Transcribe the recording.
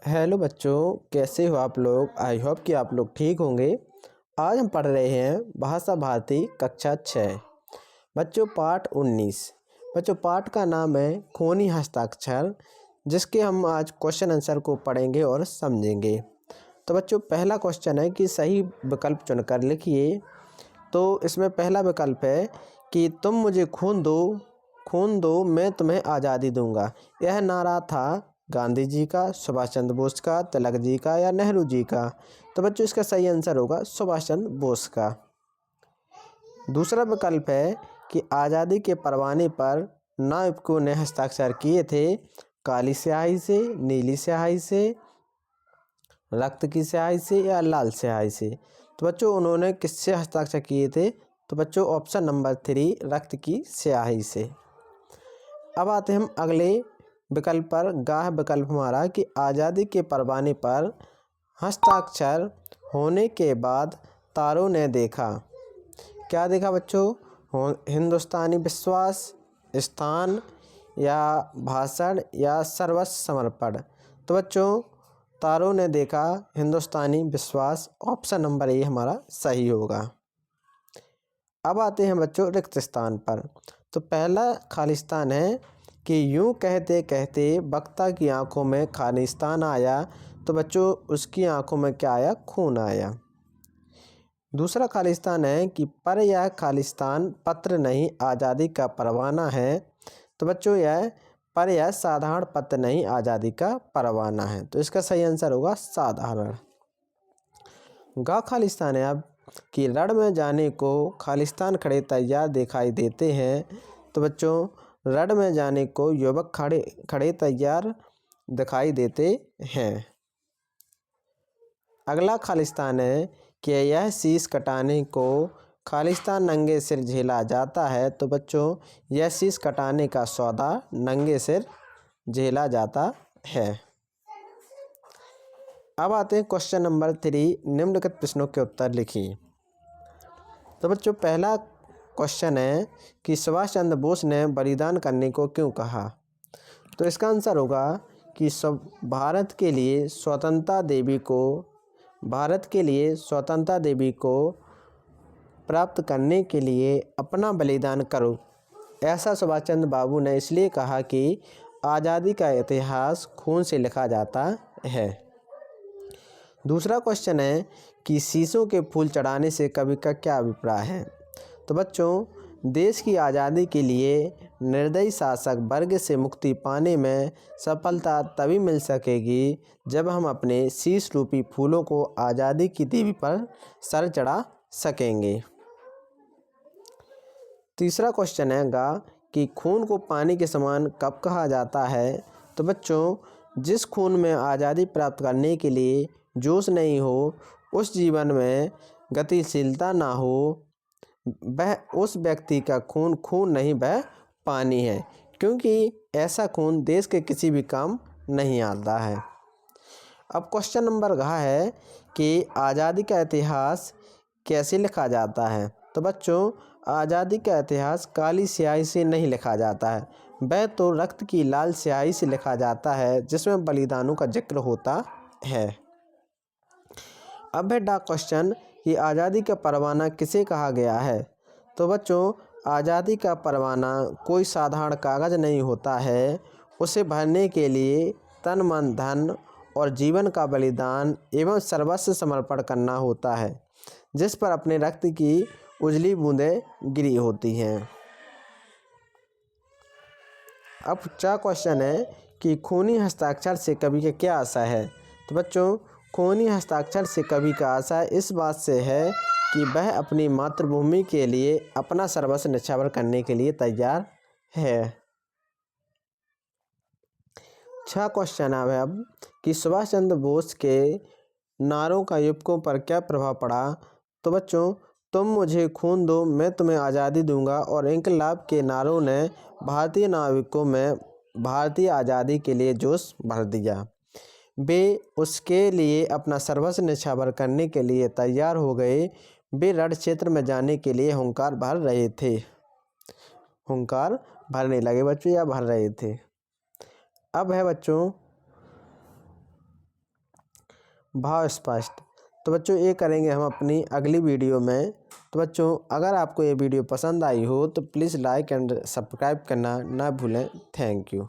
Hello बच्चों, कैसे हो आप लोग। आई होप कि आप लोग ठीक होंगे। आज हम पढ़ रहे हैं भाषा भारती कक्षा 6 बच्चों पाठ 19। बच्चों पाठ का नाम है खूनी हस्ताक्षर, जिसके हम आज क्वेश्चन आंसर को पढ़ेंगे और समझेंगे। तो बच्चों पहला क्वेश्चन है कि सही विकल्प चुनकर लिखिए। तो इसमें पहला विकल्प है कि तुम मुझे खून दो मैं तुम्हें आज़ादी दूंगा। यह नारा था गांधी जी का, सुभाष चंद्र बोस का, तिलक जी का या नेहरू जी का। तो बच्चों इसका सही आंसर होगा सुभाष चंद्र बोस का। दूसरा विकल्प है कि आज़ादी के परवाने पर नाविकों ने हस्ताक्षर किए थे काली स्याही से, नीली स्याही से, रक्त की स्याही से या लाल स्याही से। तो बच्चों उन्होंने किससे हस्ताक्षर किए थे? तो बच्चों ऑप्शन नंबर 3 रक्त की स्याही से। अब आते हम अगले विकल्प पर। गाह विकल्प हमारा कि आज़ादी के परवाने पर हस्ताक्षर होने के बाद तारों ने देखा। क्या देखा बच्चों? हिंदुस्तानी विश्वास, स्थान या भाषण या सर्वस्व समर्पण। तो बच्चों तारों ने देखा हिंदुस्तानी विश्वास, ऑप्शन नंबर ए हमारा सही होगा। अब आते हैं बच्चों रिक्त स्थान पर। तो पहला खालिस्तान है कि यूं कहते कहते वक्ता की आंखों में खालिस्तान आया। तो बच्चों उसकी आंखों में क्या आया? खून आया। दूसरा खालिस्तान है कि पर यह खालिस्तान पत्र नहीं आज़ादी का परवाना है। तो बच्चों यह साधारण पत्र नहीं आज़ादी का परवाना है। तो इसका सही आंसर होगा साधारण। गा खालिस्तान है अब कि रण में जाने को खालिस्तान खड़े तैयार दिखाई देते हैं। तो बच्चों रण में जाने को युवक खड़े तैयार दिखाई देते हैं। अगला खालिस्तान है कि यह शीश कटाने को खालिस्तान नंगे सिर झेला जाता है। तो बच्चों यह शीश कटाने का सौदा नंगे सिर झेला जाता है। अब आते हैं क्वेश्चन नंबर 3। निम्नलिखित प्रश्नों के उत्तर लिखिए। तो बच्चों पहला क्वेश्चन है कि सुभाष चंद्र बोस ने बलिदान करने को क्यों कहा? तो इसका आंसर होगा कि भारत के लिए स्वतंत्रता देवी को प्राप्त करने के लिए अपना बलिदान करो। ऐसा सुभाष चंद्र बाबू ने इसलिए कहा कि आज़ादी का इतिहास खून से लिखा जाता है। दूसरा क्वेश्चन है कि शीशों के फूल चढ़ाने से कवि का क्या अभिप्राय है? तो बच्चों देश की आज़ादी के लिए निर्दयी शासक वर्ग से मुक्ति पाने में सफलता तभी मिल सकेगी जब हम अपने शीश रूपी फूलों को आज़ादी की देवी पर सर चढ़ा सकेंगे। तीसरा क्वेश्चन है कि खून को पानी के समान कब कहा जाता है? तो बच्चों जिस खून में आज़ादी प्राप्त करने के लिए जोश नहीं हो, उस जीवन में गतिशीलता ना हो, वह उस व्यक्ति का खून नहीं, वह पानी है, क्योंकि ऐसा खून देश के किसी भी काम नहीं आता है। अब क्वेश्चन नंबर है कि आज़ादी का इतिहास कैसे लिखा जाता है? तो बच्चों आज़ादी का इतिहास काली स्याही से नहीं लिखा जाता है, वह तो रक्त की लाल स्याही से लिखा जाता है, जिसमें बलिदानों का जिक्र होता है। अब है डाक क्वेश्चन कि आज़ादी का परवाना किसे कहा गया है? तो बच्चों आज़ादी का परवाना कोई साधारण कागज़ नहीं होता है। उसे भरने के लिए तन मन धन और जीवन का बलिदान एवं सर्वस्व समर्पण करना होता है, जिस पर अपने रक्त की उजली बूंदें गिरी होती हैं। अब चार क्वेश्चन है कि खूनी हस्ताक्षर से कवि का क्या आशा है? तो बच्चों खूनी हस्ताक्षर से कवि का आशा इस बात से है कि वह अपनी मातृभूमि के लिए अपना सर्वस्व न्यौछावर करने के लिए तैयार है। 6 क्वेश्चन है अब कि सुभाष चंद्र बोस के नारों का युवकों पर क्या प्रभाव पड़ा? तो बच्चों तुम मुझे खून दो मैं तुम्हें आज़ादी दूंगा और इनकलाब के नारों ने भारतीय नाविकों में भारतीय आज़ादी के लिए जोश भर दिया। वे उसके लिए अपना सर्वस्व न्यौछावर करने के लिए तैयार हो गए। वे रण क्षेत्र में जाने के लिए हुंकार भर रहे थे, हुंकार भरने लगे बच्चों या भर रहे थे। अब है बच्चों भाव स्पष्ट। तो बच्चों ये करेंगे हम अपनी अगली वीडियो में। तो बच्चों अगर आपको ये वीडियो पसंद आई हो तो प्लीज़ लाइक एंड सब्सक्राइब करना ना भूलें। Thank you.